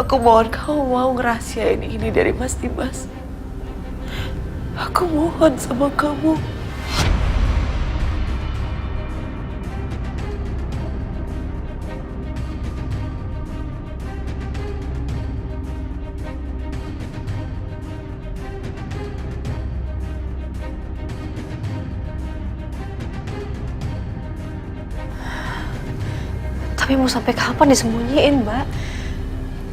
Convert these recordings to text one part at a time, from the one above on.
Aku mohon kamu mau ngerahasiain ini dari Mas Dimas. Aku mohon sama kamu. Tapi mau sampai kapan disembunyiin, Mbak?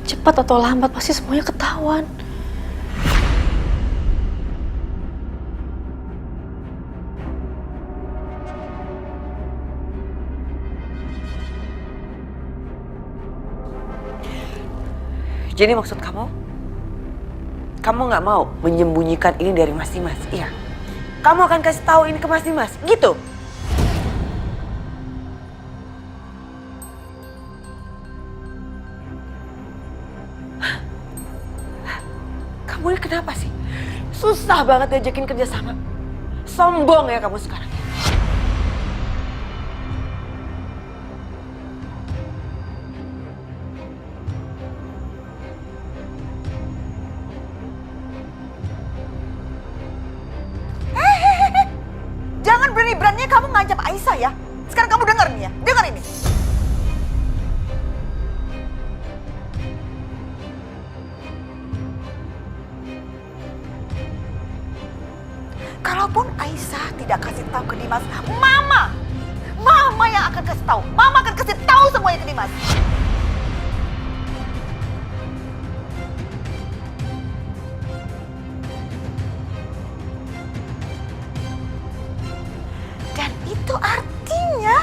Cepat atau lambat pasti semuanya ketahuan. Jadi maksud kamu nggak mau menyembunyikan ini dari Mas Dimas? Iya. Kamu akan kasih tahu ini ke Mas Dimas, gitu? Kamu ini kenapa sih? Susah banget diajakin kerjasama. Sombong ya kamu sekarang. Jangan berani-beraninya kamu ngancam Aisyah ya. Sekarang kamu dengar nih ya, dengar ini. Kalaupun Aisyah tidak kasih tahu ke Dimas, Mama yang akan kasih tahu. Mama akan kasih tahu semuanya ke Dimas. Dan itu artinya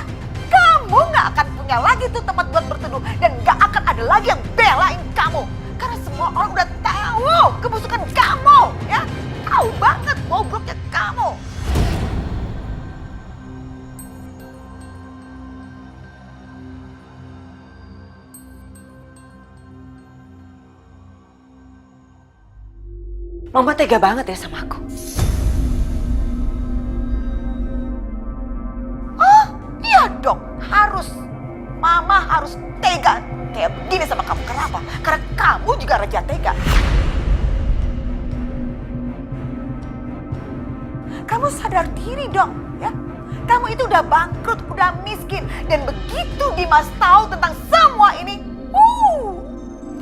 kamu nggak akan punya lagi tuh tempat buat berteduh dan nggak akan ada lagi yang belain kamu. Karena semua orang udah tahu kebusukan kamu, ya. Tahu banget bobroknya kamu. Mama tega banget ya sama aku. Oh, iya dong, harus. Mama harus tega kayak begini sama kamu. Kenapa? Karena kamu juga raja tega. Kamu sadar diri dong, ya. Kamu itu udah bangkrut, udah miskin. Dan begitu Dimas tahu tentang semua ini,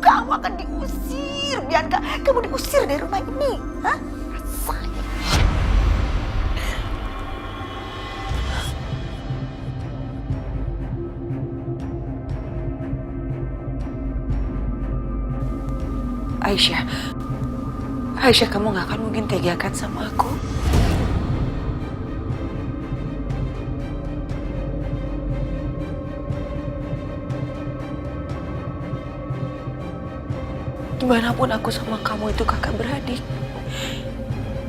kamu akan diusir, Bianca. Kamu diusir dari rumah ini. Hah? Rasain. Aisyah, kamu gak akan mungkin tegakan sama aku. Dimanapun aku sama kamu itu kakak beradik,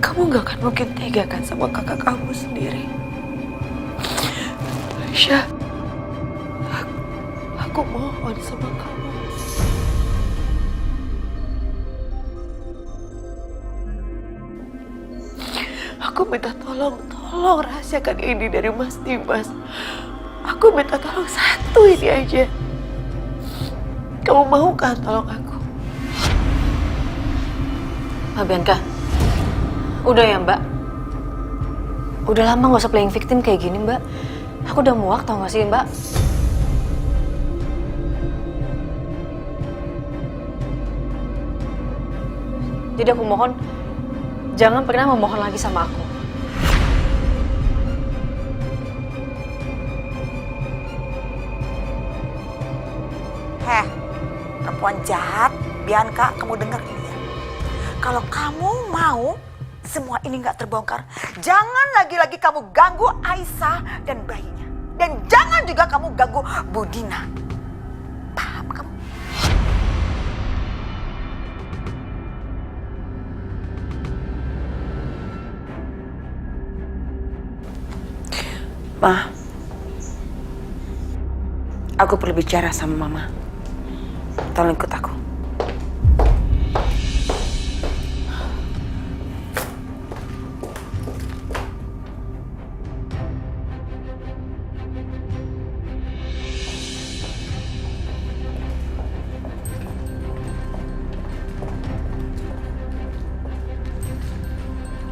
kamu gak akan mungkin tegakan sama kakak kamu sendiri. Aisyah, aku mohon sama kamu. Aku minta tolong rahasiakan ini dari Mas Dimas. Aku minta tolong satu ini aja. Kamu mau kan tolong aku? Mbak Bianca, udah ya Mbak. Udah lama gak usah playing victim kayak gini Mbak. Aku udah muak tau gak sih Mbak? Jadi aku mohon, jangan pernah memohon lagi sama aku. Perempuan jahat, Bianca, kamu dengar ini ya. Kalau kamu mau semua ini nggak terbongkar, jangan lagi-lagi kamu ganggu Aisyah dan bayinya. Dan jangan juga kamu ganggu Budina. Paham kamu? Ma, aku perlu bicara sama Mama. Tolong ikut aku.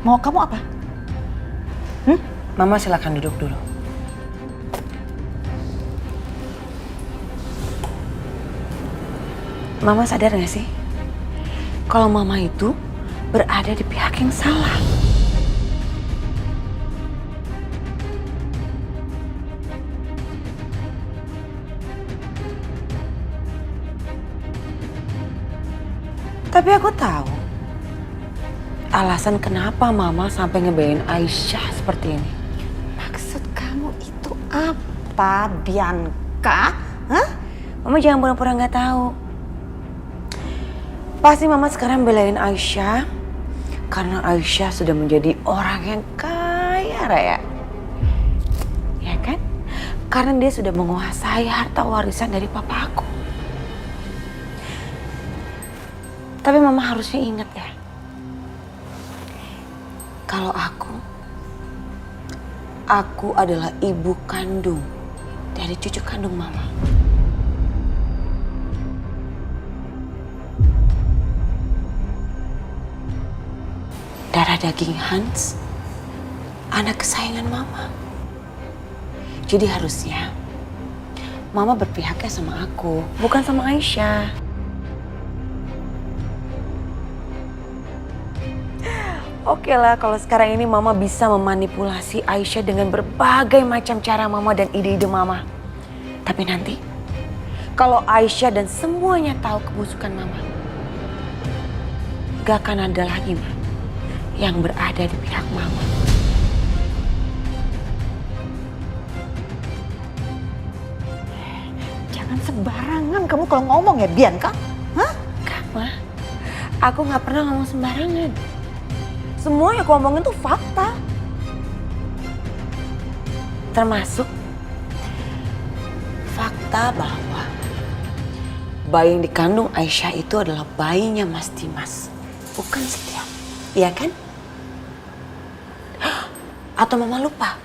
Mau kamu apa? Mama silakan duduk dulu. Mama sadar gak sih? Kalau Mama itu berada di pihak yang salah. Tapi aku tahu alasan kenapa Mama sampai ngebelain Aisyah seperti ini. Maksud kamu itu apa, Bianca? Hah? Mama jangan pura-pura nggak tahu. Pasti Mama sekarang belain Aisyah karena Aisyah sudah menjadi orang yang kaya raya. Ya kan? Karena dia sudah menguasai harta warisan dari papa aku. Tapi Mama harusnya ingat ya. Kalau aku adalah ibu kandung dari cucu kandung Mama. Darah daging Hans, anak kesayangan Mama. Jadi harusnya Mama berpihaknya sama aku, bukan sama Aisyah. Oke lah, kalau sekarang ini Mama bisa memanipulasi Aisyah dengan berbagai macam cara Mama dan ide-ide Mama. Tapi nanti, kalau Aisyah dan semuanya tahu kebusukan Mama, gak akan ada lagi Ma yang berada di pihak Mama. Jangan sembarangan kamu kalau ngomong ya, Bianca. Hah? Kak Ma, aku gak pernah ngomong sembarangan. Semua yang aku ngomongin tuh fakta. Termasuk fakta bahwa bayi yang dikandung Aisyah itu adalah bayinya Mas Dimas, bukan Setia. Iya kan? Atau Mama lupa?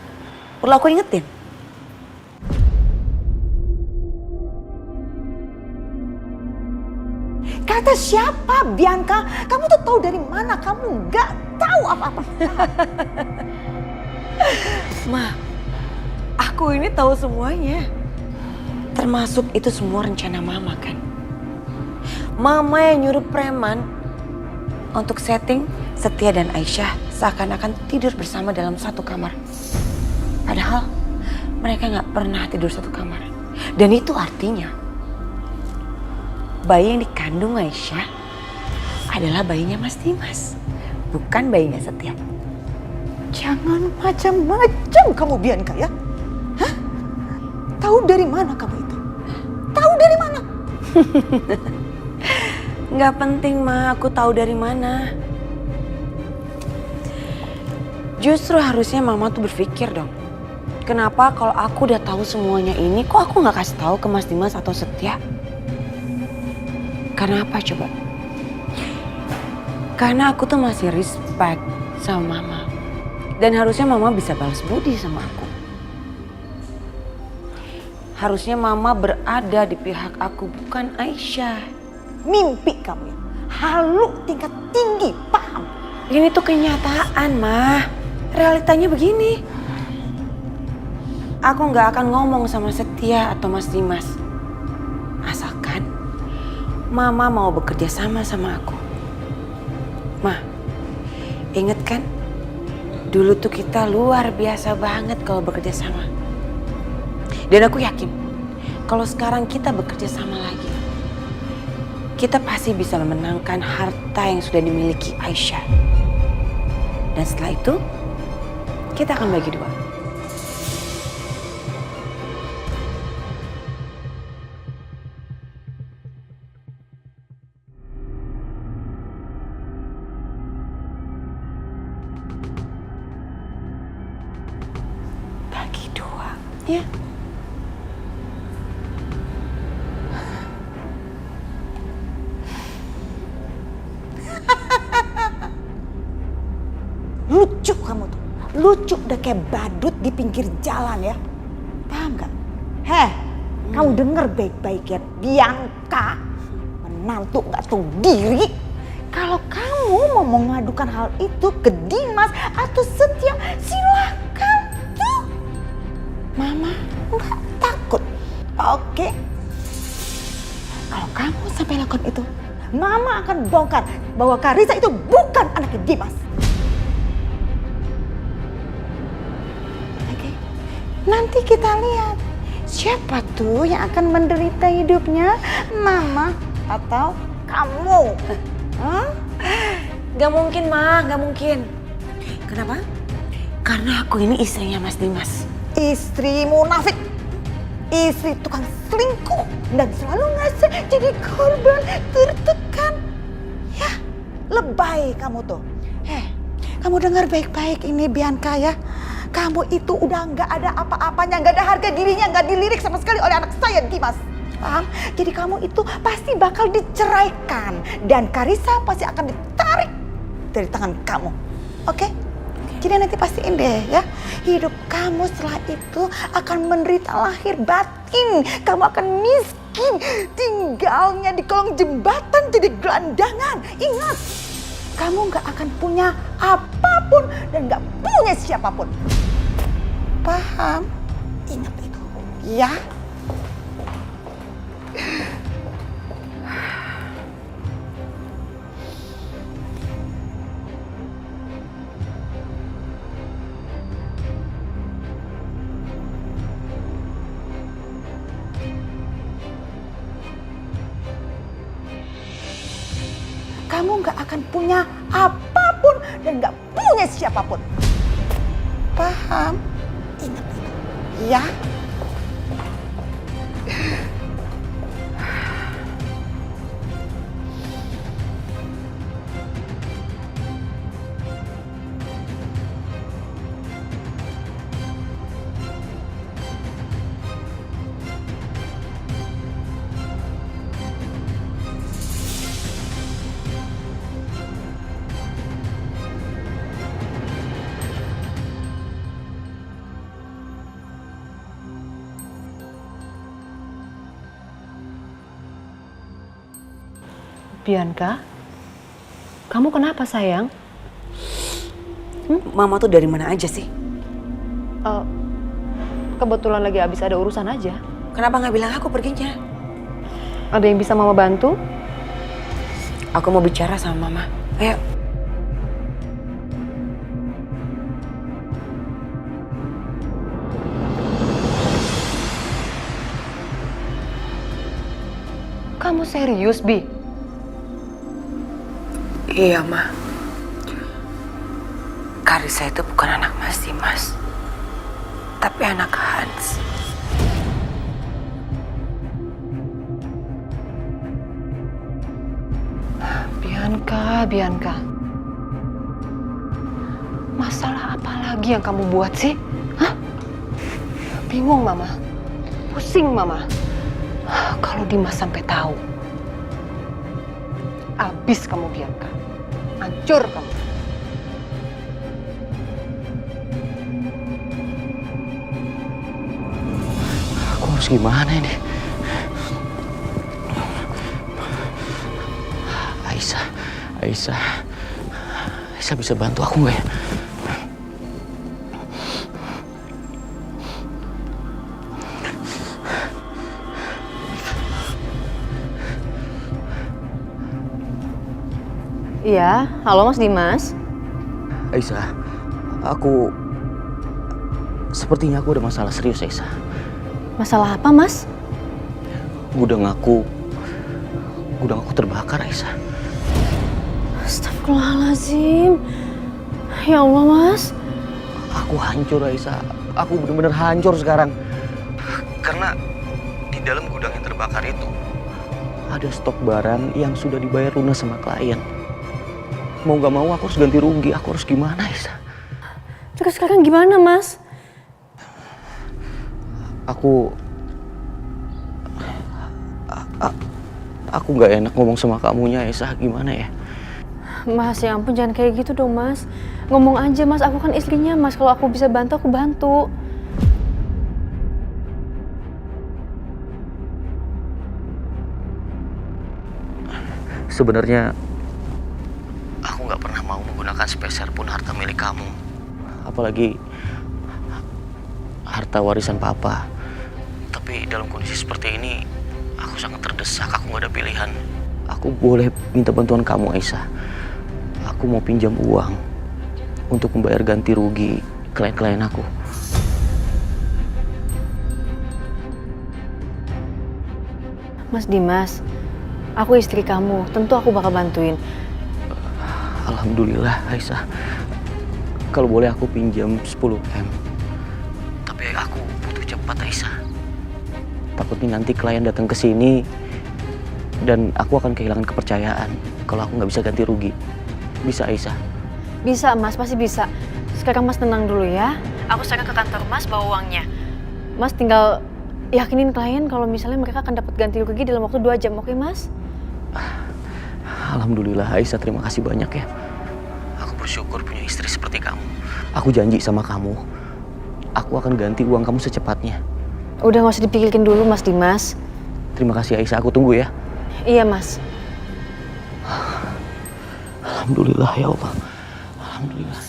Perlu aku ingetin? Kata siapa, Bianca? Kamu tuh tahu dari mana? Kamu nggak tahu apa-apa. Ma, aku ini tahu semuanya. Termasuk itu semua rencana Mama kan? Mama yang nyuruh preman untuk setting Setia dan Aisyah seakan-akan tidur bersama dalam satu kamar. Padahal mereka nggak pernah tidur satu kamar. Dan itu artinya bayi yang dikandung Aisyah adalah bayinya Mas Dimas, bukan bayinya Setia. Jangan macam-macam kamu, Bianca ya. Hah? Tahu dari mana kamu itu? Tahu dari mana? Nggak penting Ma, aku tahu dari mana. Justru harusnya Mama tuh berpikir dong. Kenapa kalau aku udah tahu semuanya ini, kok aku nggak kasih tahu ke Mas Dimas atau Setia? Karena apa coba? Karena aku tuh masih respect sama Mama. Dan harusnya Mama bisa balas budi sama aku. Harusnya Mama berada di pihak aku, bukan Aisyah. Mimpi kamu ya. Halu tingkat tinggi, paham? Ini tuh kenyataan, Ma. Realitanya begini. Aku nggak akan ngomong sama Setia atau Mas Dimas. Asalkan Mama mau bekerja sama aku. Ma, inget kan? Dulu tuh kita luar biasa banget kalau bekerja sama. Dan aku yakin kalau sekarang kita bekerja sama lagi, kita pasti bisa memenangkan harta yang sudah dimiliki Aisyah. Dan setelah itu, kita akan bagi dua. Bagi dua. Ya. Lucu kamu tuh. Lucu udah kayak badut di pinggir jalan ya. Paham gak? Kamu denger baik-baik ya, Bianca. Menantu gak tahu diri. Kalau kamu kamu mau mengadukan hal itu ke Dimas atau Setia, silakan tuh. Mama nggak takut. Oke? Kalau kamu sampai lakukan itu, Mama akan bongkar bahwa Karissa itu bukan anaknya Dimas. Oke? Nanti kita lihat siapa tuh yang akan menderita hidupnya, Mama atau kamu. Hah? Gak mungkin, Ma, gak mungkin. Kenapa? Karena aku ini istrinya Mas Dimas. Istri munafik, istri tukang selingkuh dan selalu ngasih jadi korban tertekan. Ya, lebay kamu tuh. Kamu dengar baik-baik ini Bianca ya. Kamu itu udah nggak ada apa-apanya, nggak ada harga dirinya, nggak dilirik sama sekali oleh anak saya Dimas. Paham? Jadi kamu itu pasti bakal diceraikan dan Karissa pasti akan ditarik dari tangan kamu. Oke? Jadi nanti pastiin deh ya, hidup kamu setelah itu akan menderita lahir batin. Kamu akan miskin, tinggalnya di kolong jembatan jadi gelandangan. Ingat, kamu gak akan punya apapun dan gak punya siapapun. Paham? Ingat itu, ya? Kamu gak akan punya apapun dan gak punya siapapun. Paham? Ingat itu, ya? Bianca, kamu kenapa sayang? Mama tuh dari mana aja sih? Kebetulan lagi habis ada urusan aja. Kenapa nggak bilang aku perginya? Ada yang bisa Mama bantu? Aku mau bicara sama Mama. Ayo. Kamu serius, Bi? Iya, Ma. Karissa itu bukan anak Mas Dimas, tapi anak Hans. Bianca. Masalah apa lagi yang kamu buat sih? Hah? Bingung, Mama. Pusing, Mama. Kalau Dimas sampai tahu, abis kamu Bianca. Hancur kamu. Aku harus gimana ini? Aisyah bisa bantu aku nggak ya? Iya, halo Mas Dimas. Aisyah, sepertinya aku ada masalah serius, Aisyah. Masalah apa, Mas? Gudang aku terbakar, Aisyah. Astagfirullahaladzim. Ya Allah, Mas. Aku hancur, Aisyah. Aku benar-benar hancur sekarang. Karena di dalam gudang yang terbakar itu ada stok barang yang sudah dibayar lunas sama klien. Mau gak mau aku harus ganti rugi. Aku harus gimana, Aisyah? Terus sekarang gimana, Mas? Aku nggak enak ngomong sama kamunya, Aisyah. Gimana ya? Mas, ya ampun, jangan kayak gitu dong, Mas. Ngomong aja, Mas. Aku kan istrinya, Mas. Kalau aku bisa bantu, aku bantu. Sebenarnya aku menggunakan sepeser pun harta milik kamu. Apalagi harta warisan papa. Tapi dalam kondisi seperti ini, aku sangat terdesak, aku gak ada pilihan. Aku boleh minta bantuan kamu, Aisyah. Aku mau pinjam uang untuk membayar ganti rugi klien-klien aku. Mas Dimas, aku istri kamu, tentu aku bakal bantuin. Alhamdulillah, Aisyah. Kalau boleh aku pinjam 10M. Tapi aku butuh cepat, Aisyah. Takutnya nanti klien datang ke sini dan aku akan kehilangan kepercayaan kalau aku nggak bisa ganti rugi. Bisa, Aisyah? Bisa Mas, pasti bisa. Sekarang Mas tenang dulu ya. Aku sekarang ke kantor Mas bawa uangnya. Mas tinggal yakinin klien kalau misalnya mereka akan dapat ganti rugi dalam waktu 2 jam, oke Mas? Alhamdulillah, Aisyah, terima kasih banyak ya. Aku bersyukur punya istri seperti kamu. Aku janji sama kamu, aku akan ganti uang kamu secepatnya. Udah gak usah dipikirkan dulu Mas Dimas. Terima kasih, Aisyah, aku tunggu ya. Iya Mas. Alhamdulillah ya Allah. Alhamdulillah.